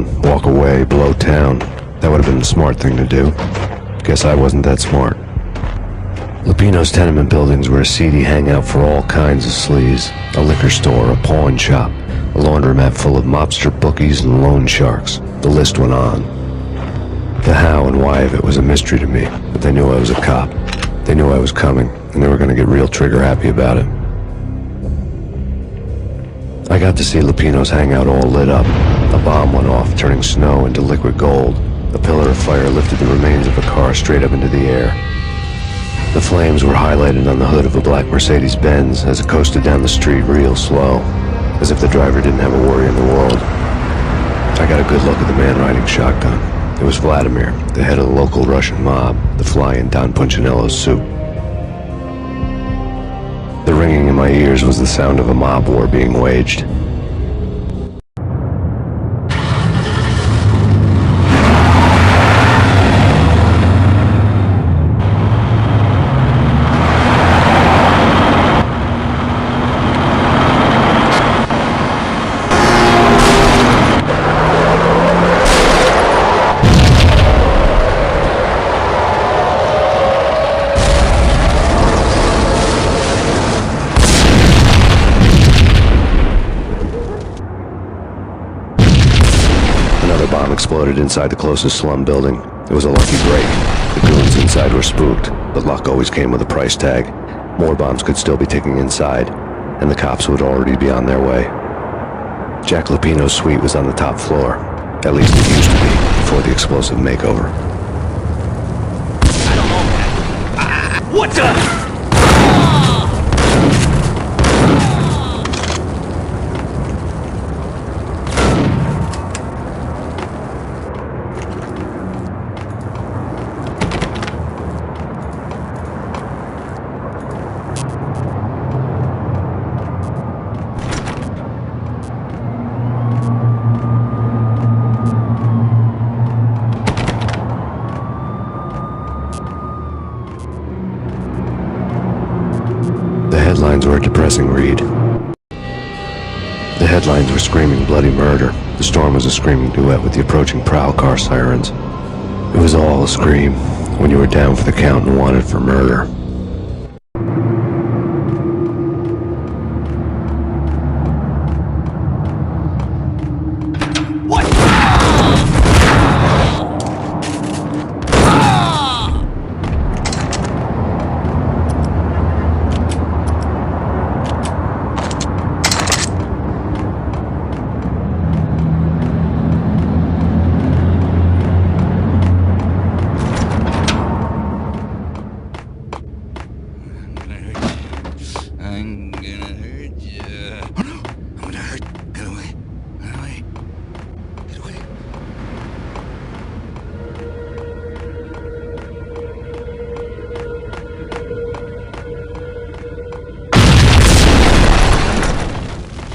down, walk away, blow town. That would have been the smart thing to do. Guess I wasn't that smart. Lupino's tenement buildings were a seedy hangout for all kinds of sleaze. A liquor store, a pawn shop, a laundromat full of mobster bookies and loan sharks. The list went on. The how and why of it was a mystery to me, but they knew I was a cop. They knew I was coming, and they were going to get real trigger happy about it. I got to see Lupino's hangout all lit up. A bomb went off, turning snow into liquid gold. A pillar of fire lifted the remains of a car straight up into the air. The flames were highlighted on the hood of a black Mercedes-Benz as it coasted down the street real slow, as if the driver didn't have a worry in the world. I got a good look at the man riding shotgun. It was Vladimir, the head of the local Russian mob, the fly in Don Punchinello's suit. The ringing in my ears was the sound of a mob war being waged. Exploded inside the closest slum building. It was a lucky break. The goons inside were spooked, but luck always came with a price tag. More bombs could still be ticking inside, and the cops would already be on their way. Jack Lupino's suite was on the top floor. At least it used to be, before the explosive makeover. I don't know, man. What the? The headlines were a depressing read. The headlines were screaming bloody murder. The storm was a screaming duet with the approaching prowl car sirens. It was all a scream when you were down for the count and wanted for murder.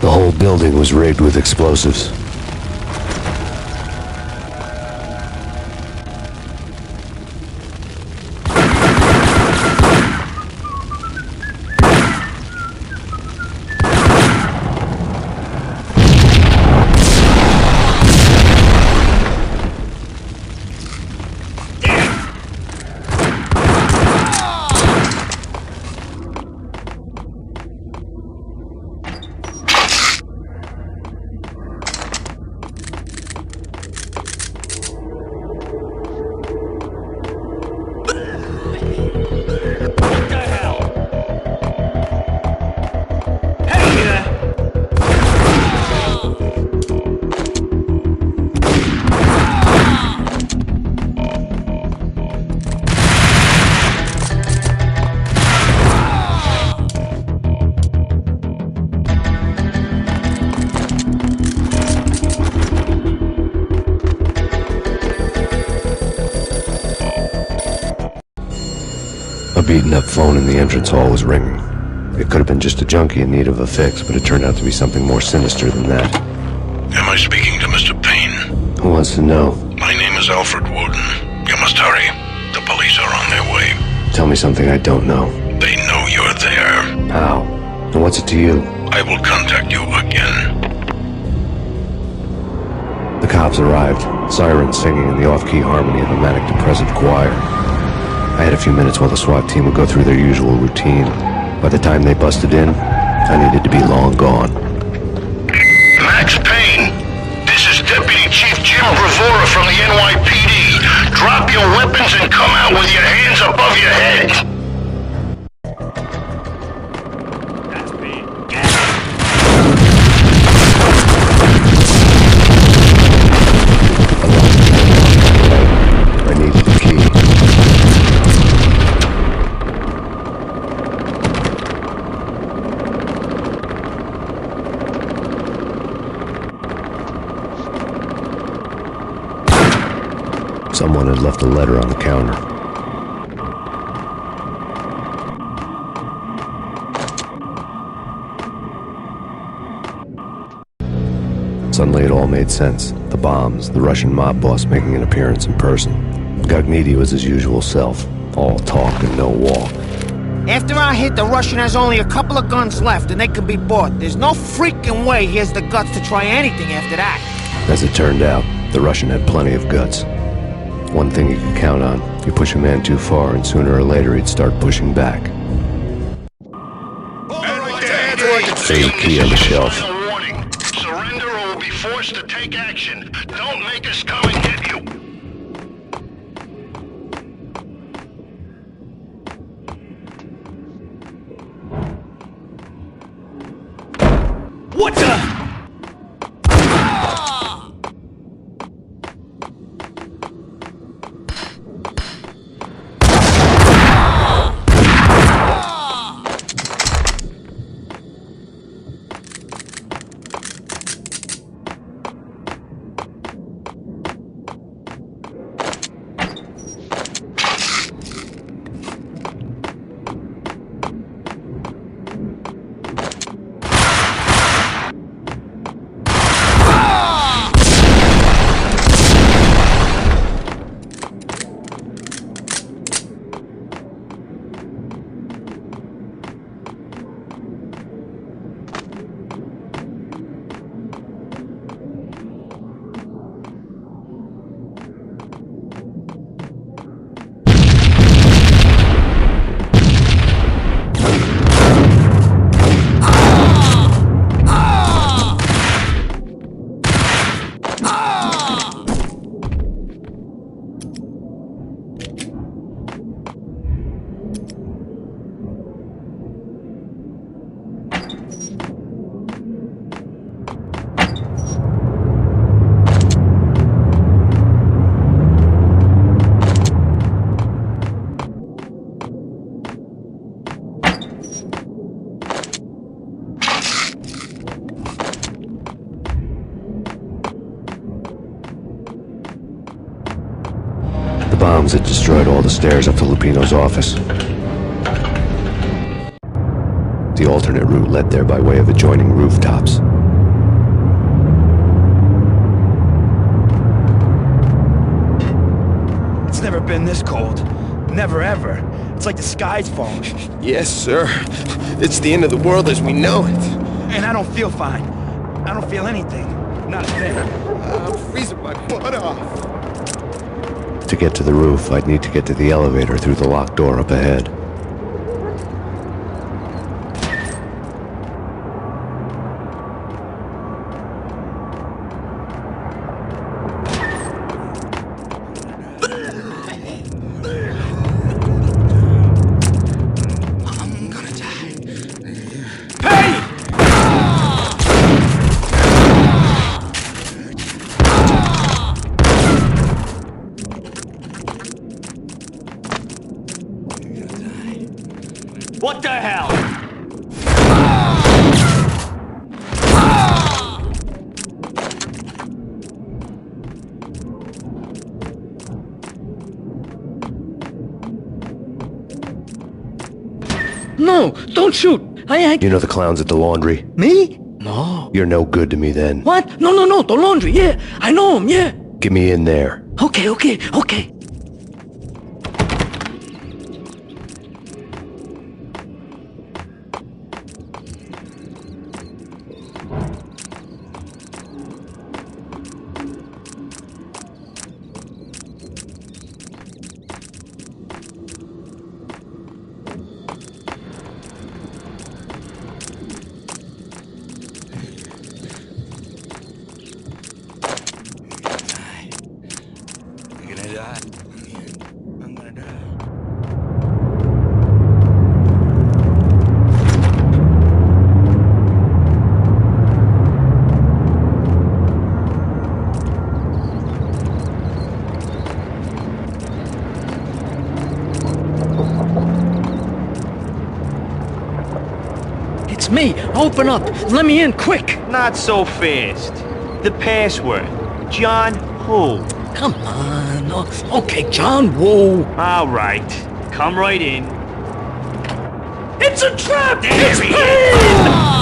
The whole building was rigged with explosives. A beaten-up phone in the entrance hall was ringing. It could have been just a junkie in need of a fix, but it turned out to be something more sinister than that. Am I speaking to Mr. Payne? Who wants to know? My name is Alfred Woden. You must hurry. The police are on their way. Tell me something I don't know. They know you're there. How? And what's it to you? I will contact you again. The cops arrived, sirens singing in the off-key harmony of a manic-depressive choir. I had a few minutes while the SWAT team would go through their usual routine. By the time they busted in, I needed to be long gone. Max Payne, this is Deputy Chief Jim Bravura from the NYPD. Drop your weapons and come out with your hands above your head. That's me. I needed the key. Someone had left a letter on the counter. Suddenly it all made sense. The bombs, the Russian mob boss making an appearance in person. Gagnidi was his usual self, all talk and no walk. After our hit, the Russian has only a couple of guns left and they can be bought. There's no freaking way he has the guts to try anything after that. As it turned out, the Russian had plenty of guts. One thing you could count on, you push a man too far and sooner or later he'd start pushing back. There's a key on the shelf. Surrender or we'll be forced to take action. Don't make us come and get you. What the? The bombs had destroyed all the stairs up to Lupino's office. The alternate route led there by way of adjoining rooftops. It's never been this cold. Never ever. It's like the sky's falling. Yes, sir. It's the end of the world as we know it. And I don't feel fine. I don't feel anything. Not a thing. I'm freezing my butt off. To get to the roof, I'd need to get to the elevator through the locked door up ahead. What the hell? No, don't shoot. You know the clowns at the laundry? Me? No. You're no good to me then. What? No, the laundry, yeah. I know him, yeah. Get me in there. Okay. die. In the end, I'm gonna die. It's me. Open up. Let me in, quick. Not so fast. The password. John who? Come on. Okay, John Woo. All right. Come right in. It's a trap. There It's he Payne.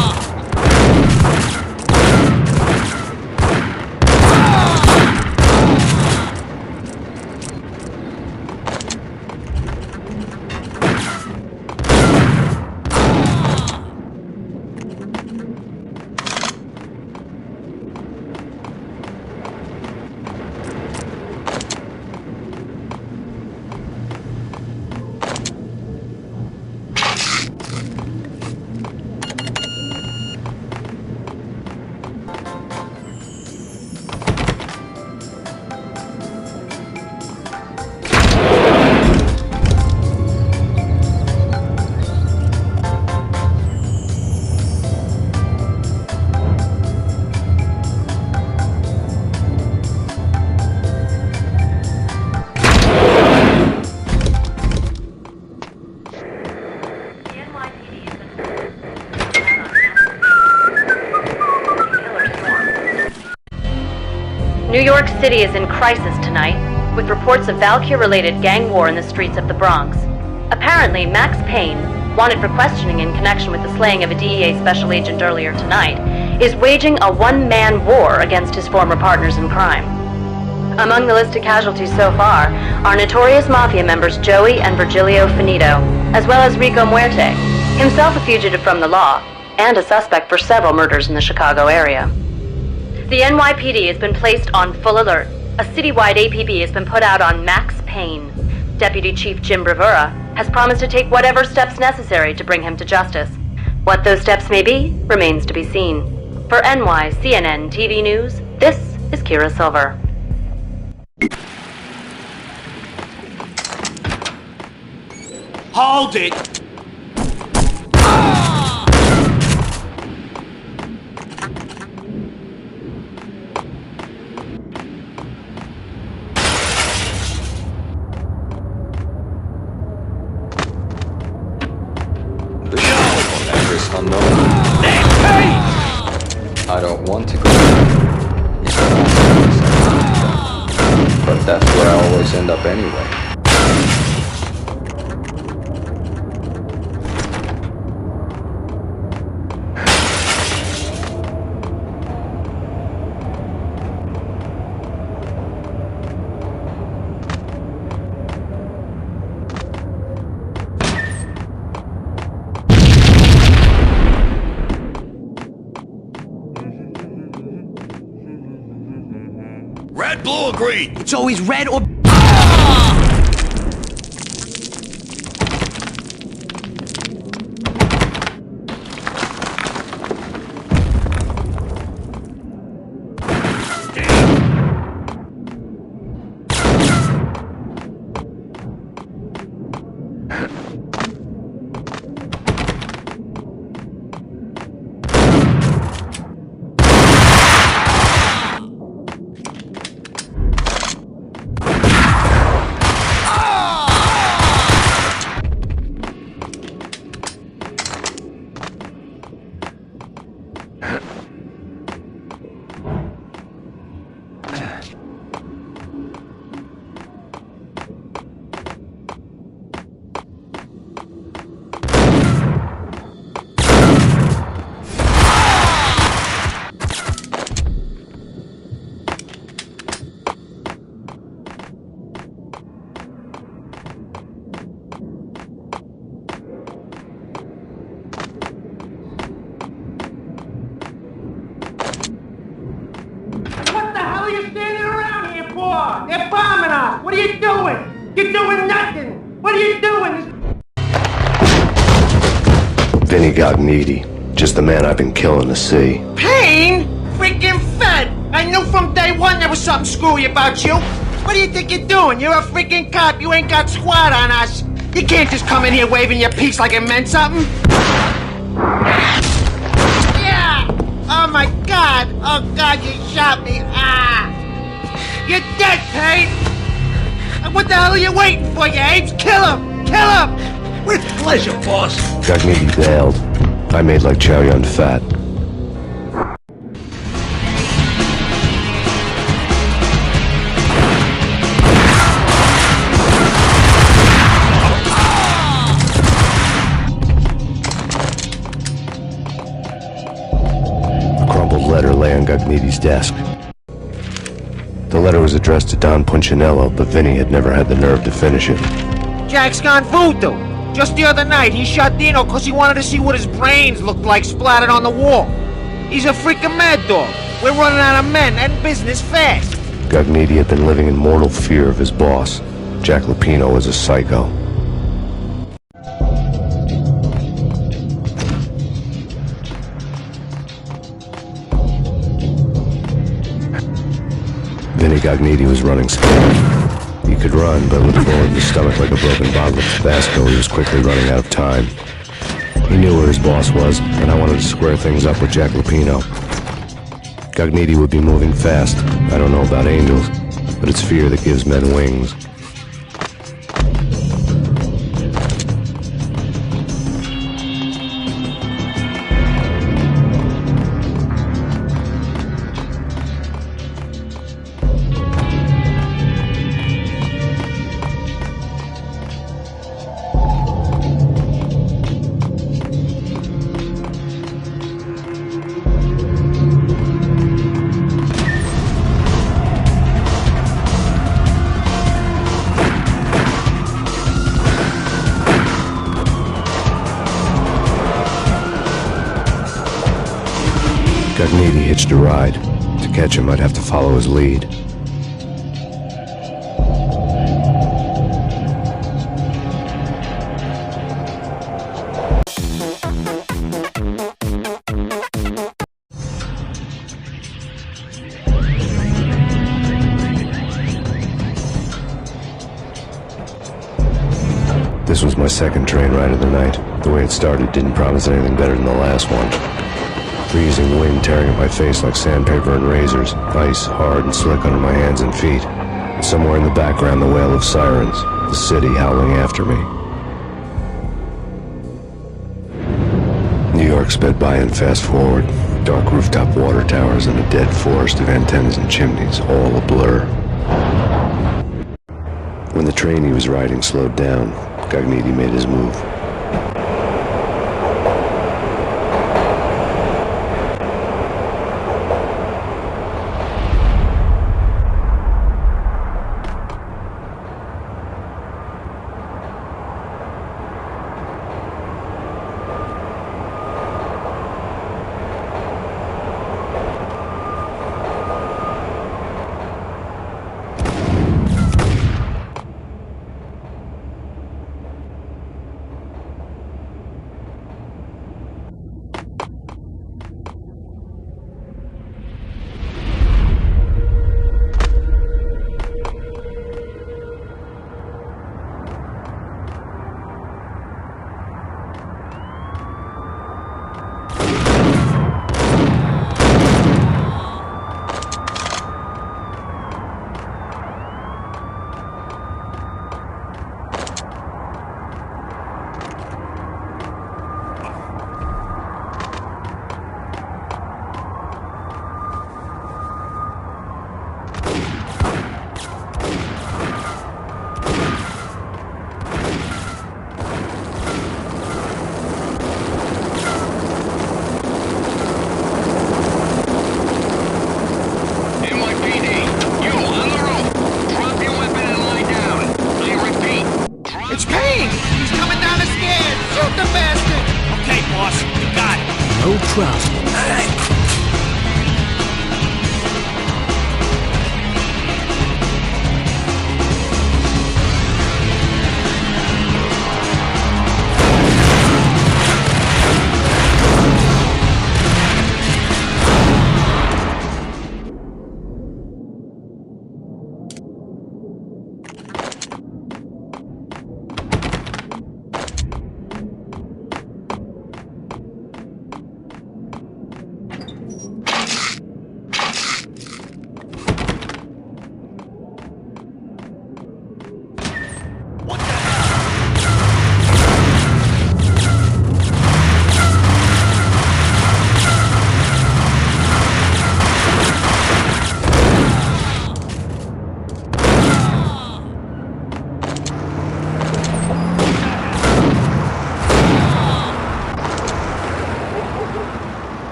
New York City is in crisis tonight, with reports of Valkyrie-related gang war in the streets of the Bronx. Apparently, Max Payne, wanted for questioning in connection with the slaying of a DEA special agent earlier tonight, is waging a one-man war against his former partners in crime. Among the listed casualties so far are notorious mafia members Joey and Virgilio Finito, as well as Rico Muerte, himself a fugitive from the law, and a suspect for several murders in the Chicago area. The NYPD has been placed on full alert. A citywide APB has been put out on Max Payne. Deputy Chief Jim Bravura has promised to take whatever steps necessary to bring him to justice. What those steps may be remains to be seen. For NYCNN TV News, this is Kira Silver. Hold it! I don't want to go. But that's where I always end up anyway. Red, blue, or green? It's always red or... They're bombing us! What are you doing? You're doing nothing! What are you doing? Vinny got needy. Just the man I've been killing to see. Payne? Freaking fed! I knew from day one there was something screwy about you! What do you think you're doing? You're a freaking cop. You ain't got squat on us. You can't just come in here waving your piece like it meant something. Yeah! Oh my God! Oh God, you shot me! Ah! You're dead, Payne! What the hell are you waiting for, you apes? Kill him! Kill him! With pleasure, boss. Gagnidi bailed. I made like Chow Yun Fat. A crumpled letter lay on Gagnidi's desk. The letter was addressed to Don Punchinello, but Vinny had never had the nerve to finish it. Jack's gone voodoo. Just the other night, he shot Dino because he wanted to see what his brains looked like splattered on the wall. He's a freaking mad dog. We're running out of men and business fast. Gagnidi had been living in mortal fear of his boss. Jack Lupino was a psycho. Vinny Gagnidi was running scared. He could run, but with a bullet in his stomach like a broken bottle of Tabasco, he was quickly running out of time. He knew where his boss was, and I wanted to square things up with Jack Lupino. Gagnidi would be moving fast. I don't know about angels, but it's fear that gives men wings. Gagnidi hitched a ride. To catch him, I'd have to follow his lead. This was my second train ride of the night. The way it started didn't promise anything better than the last one. Freezing wind tearing at my face like sandpaper and razors, ice hard and slick under my hands and feet. And somewhere in the background, the wail of sirens, the city howling after me. New York sped by in fast forward, dark rooftop water towers and a dead forest of antennas and chimneys, all a blur. When the train he was riding slowed down, Gagnidi made his move.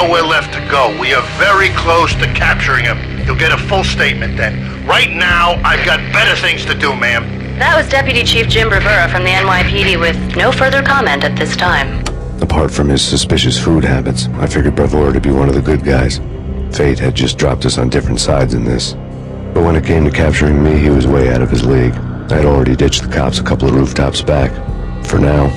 nowhere left to go. We are very close to capturing him. You'll get a full statement then. Right now, I've got better things to do, ma'am. That was Deputy Chief Jim Rivera from the NYPD with no further comment at this time. Apart from his suspicious food habits, I figured Bravura to be one of the good guys. Fate had just dropped us on different sides in this. But when it came to capturing me, he was way out of his league. I had already ditched the cops a couple of rooftops back. For now.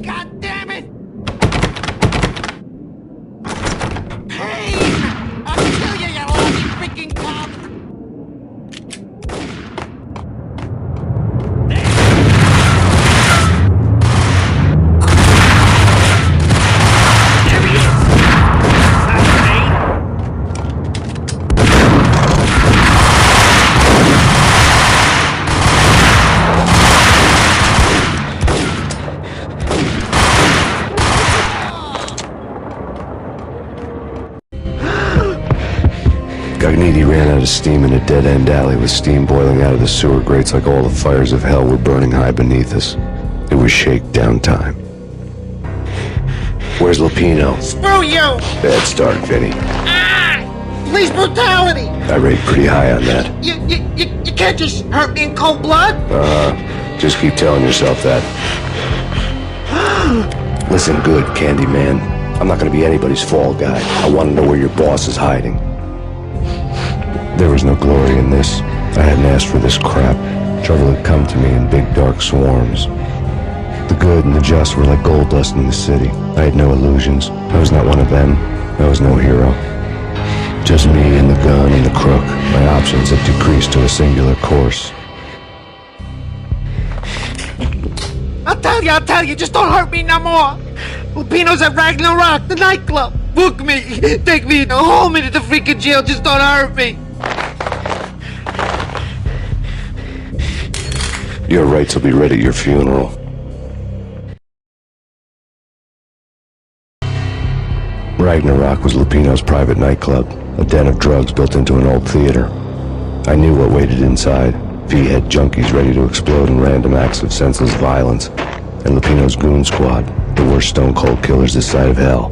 God damn it! Payne! I'll kill you, you lousy freaking cop! There he is! That's Payne! He ran out of steam in a dead-end alley with steam boiling out of the sewer grates like all the fires of hell were burning high beneath us. It was shakedown time. Where's Lupino? Screw you! Bad start, Vinny. Police brutality! I rate pretty high on that. You can't just hurt me in cold blood? Just keep telling yourself that. Listen good, Candyman. I'm not gonna be anybody's fall guy. I want to know where your boss is hiding. There was no glory in this. I hadn't asked for this crap. Trouble had come to me in big dark swarms. The good and the just were like gold dust in the city. I had no illusions. I was not one of them. I was no hero. Just me and the gun and the crook. My options had decreased to a singular course. I'll tell you, just don't hurt me no more. Lupino's at Ragnarok, the nightclub. Book me, take me, hold me to the freaking jail, just don't hurt me. Your rights will be read at your funeral. Ragnarok was Lupino's private nightclub, a den of drugs built into an old theater. I knew what waited inside. V-head junkies ready to explode in random acts of senseless violence. And Lupino's goon squad, the worst stone-cold killers this side of hell.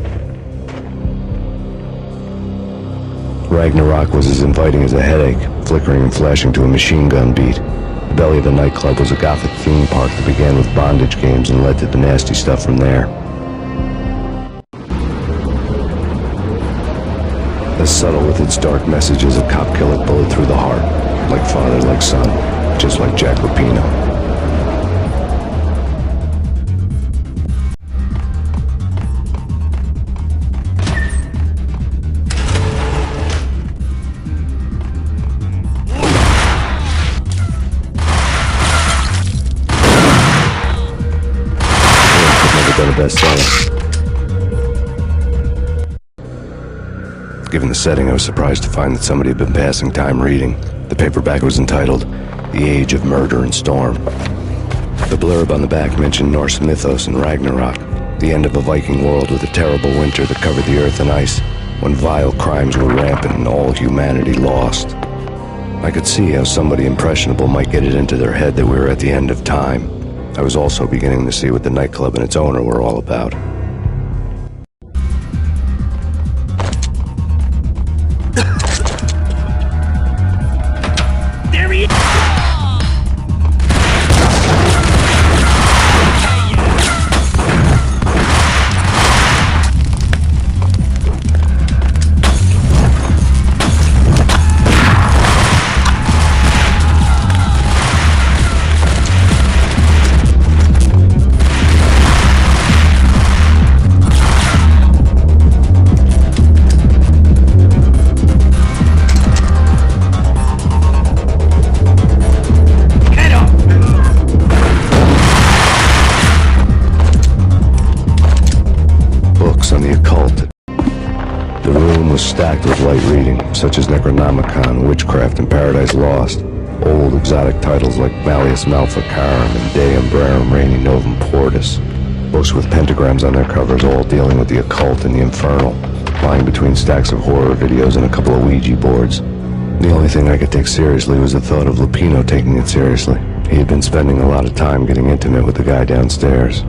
Ragnarok was as inviting as a headache, flickering and flashing to a machine gun beat. The belly of the nightclub was a gothic theme park that began with bondage games and led to the nasty stuff from there. As subtle with its dark message as a cop killer bullet through the heart. Like father, like son, just like Jack Lupino. Bestseller. Given the setting, I was surprised to find that somebody had been passing time reading. The paperback was entitled, The Age of Murder and Storm. The blurb on the back mentioned Norse mythos and Ragnarok, the end of a Viking world with a terrible winter that covered the earth in ice, when vile crimes were rampant and all humanity lost. I could see how somebody impressionable might get it into their head that we were at the end of time. I was also beginning to see what the nightclub and its owner were all about. There he is! stacked with light reading, such as Necronomicon, Witchcraft, and Paradise Lost. Old exotic titles like Malleus Maleficarum and De Umbrarum Reini Novum Portus. Books with pentagrams on their covers, all dealing with the occult and the infernal, lying between stacks of horror videos and a couple of Ouija boards. The only thing I could take seriously was the thought of Lupino taking it seriously. He had been spending a lot of time getting intimate with the guy downstairs.